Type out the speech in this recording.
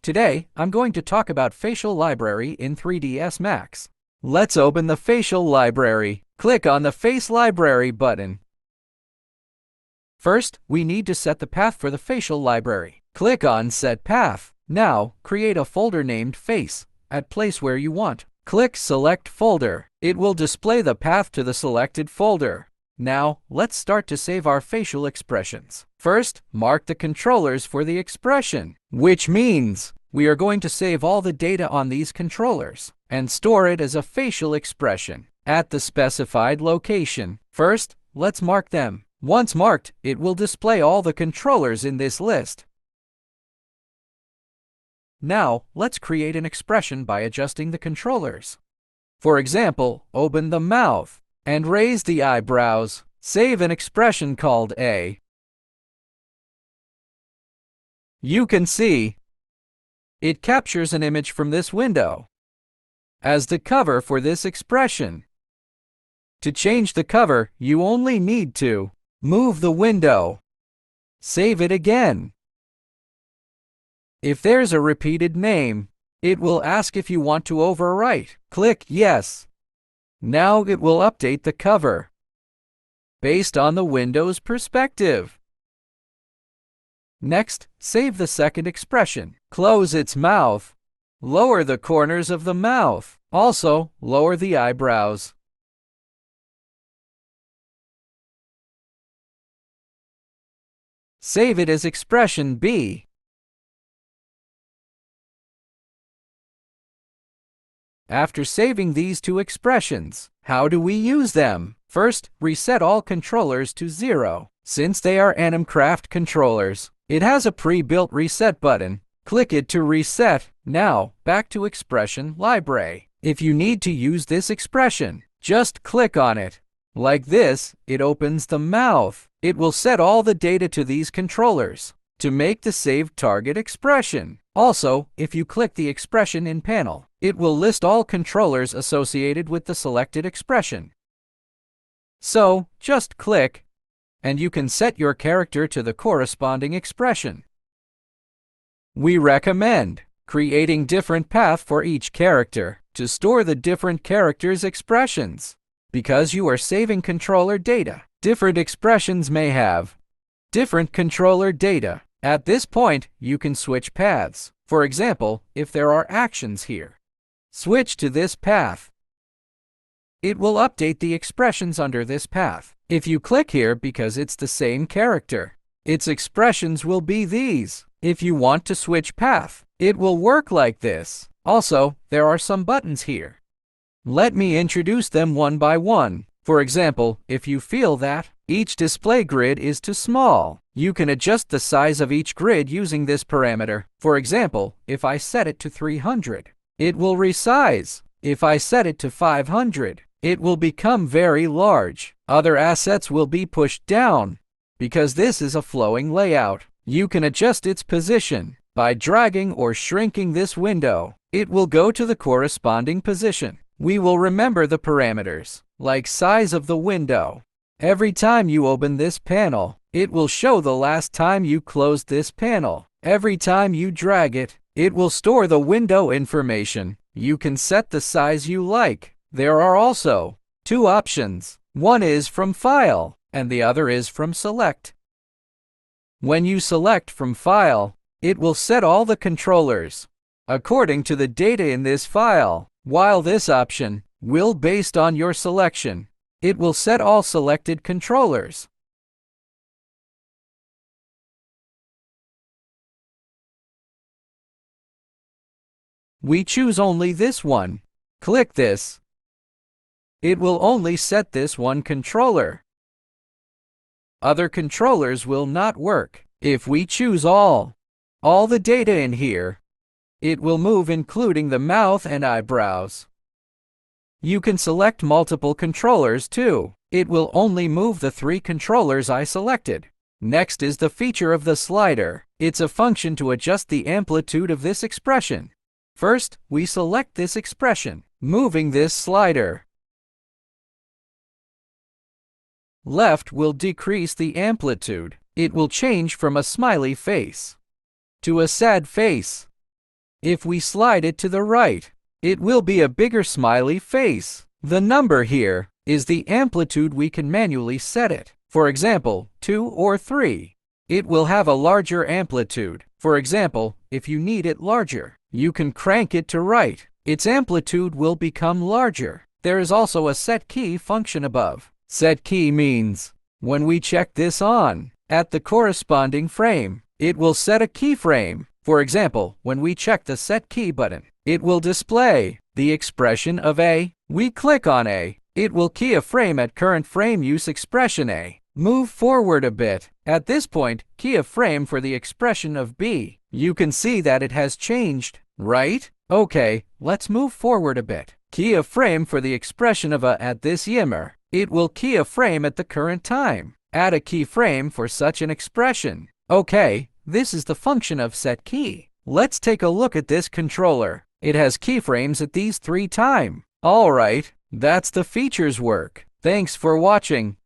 Today, I'm going to talk about Facial Library in 3ds Max. Let's open the Facial Library. Click on the Face Library button. First, we need to set the path for the Facial Library. Click on Set Path. Now, create a folder named Face at place where you want. Click Select Folder. It will display the path to the selected folder. Now, let's start to save our facial expressions. First, mark the controllers for the expression, which means we are going to save all the data on these controllers and store it as a facial expression at the specified location. First, let's mark them. Once marked, it will display all the controllers in this list. Now, let's create an expression by adjusting the controllers. For example, open the mouth and raise the eyebrows. Save an expression called A. You can see it captures an image from this window as the cover for this expression. To change the cover, you only need to move the window. Save it again. If there's a repeated name, it will ask if you want to overwrite. Click Yes. Now it will update the cover based on the window's perspective. Next, save the second expression. Close its mouth. Lower the corners of the mouth. Also, lower the eyebrows. Save it as expression B. After saving these two expressions, how do we use them? First, reset all controllers to 0. Since they are Animecraft controllers, it has a pre-built reset button. Click it to reset. Now, back to Expression Library. If you need to use this expression, just click on it. Like this, it opens the mouth. It will set all the data to these controllers to make the saved target expression. Also, if you click the expression in panel, it will list all controllers associated with the selected expression. So, just click, and you can set your character to the corresponding expression. We recommend creating different path for each character to store the different characters' expressions. Because you are saving controller data, different expressions may have different controller data. At this point, you can switch paths. For example, if there are actions here, switch to this path. It will update the expressions under this path. If you click here because it's the same character, its expressions will be these. If you want to switch path, it will work like this. Also, there are some buttons here. Let me introduce them one by one. For example, if you feel that each display grid is too small, you can adjust the size of each grid using this parameter. For example, if I set it to 300, it will resize. If I set it to 500, it will become very large. Other assets will be pushed down. Because this is a flowing layout, you can adjust its position by dragging or shrinking this window. It will go to the corresponding position. We will remember the parameters, like size of the window. Every time you open this panel, it will show the last time you closed this panel. Every time you drag it, it will store the window information. You can set the size you like. There are also two options. One is from File, and the other is from Select. When you select from File, it will set all the controllers according to the data in this file. While this option will based on your selection, it will set all selected controllers. We choose only this one. Click this. It will only set this one controller. Other controllers will not work. If we choose all the data in here, it will move including the mouth and eyebrows. You can select multiple controllers too. It will only move the 3 controllers I selected. Next is the feature of the slider. It's a function to adjust the amplitude of this expression. First, we select this expression, moving this slider. Left will decrease the amplitude. It will change from a smiley face to a sad face. If we slide it to the right, it will be a bigger smiley face. The number here is the amplitude we can manually set it. For example, 2 or 3. It will have a larger amplitude. For example, if you need it larger, you can crank it to right. Its amplitude will become larger. There is also a set key function above. Set key means when we check this on at the corresponding frame, it will set a keyframe. For example, when we check the set key button, it will display the expression of A. We click on A, it will key a frame at current frame use expression A. Move forward a bit. At this point, key a frame for the expression of B. You can see that it has changed, right? Okay, let's move forward a bit. Key a frame for the expression of A at this yimmer. It will key a frame at the current time. Add a keyframe for such an expression. Okay, this is the function of set key. Let's take a look at this controller. It has keyframes at these 3 times. Alright, that's the features work. Thanks for watching.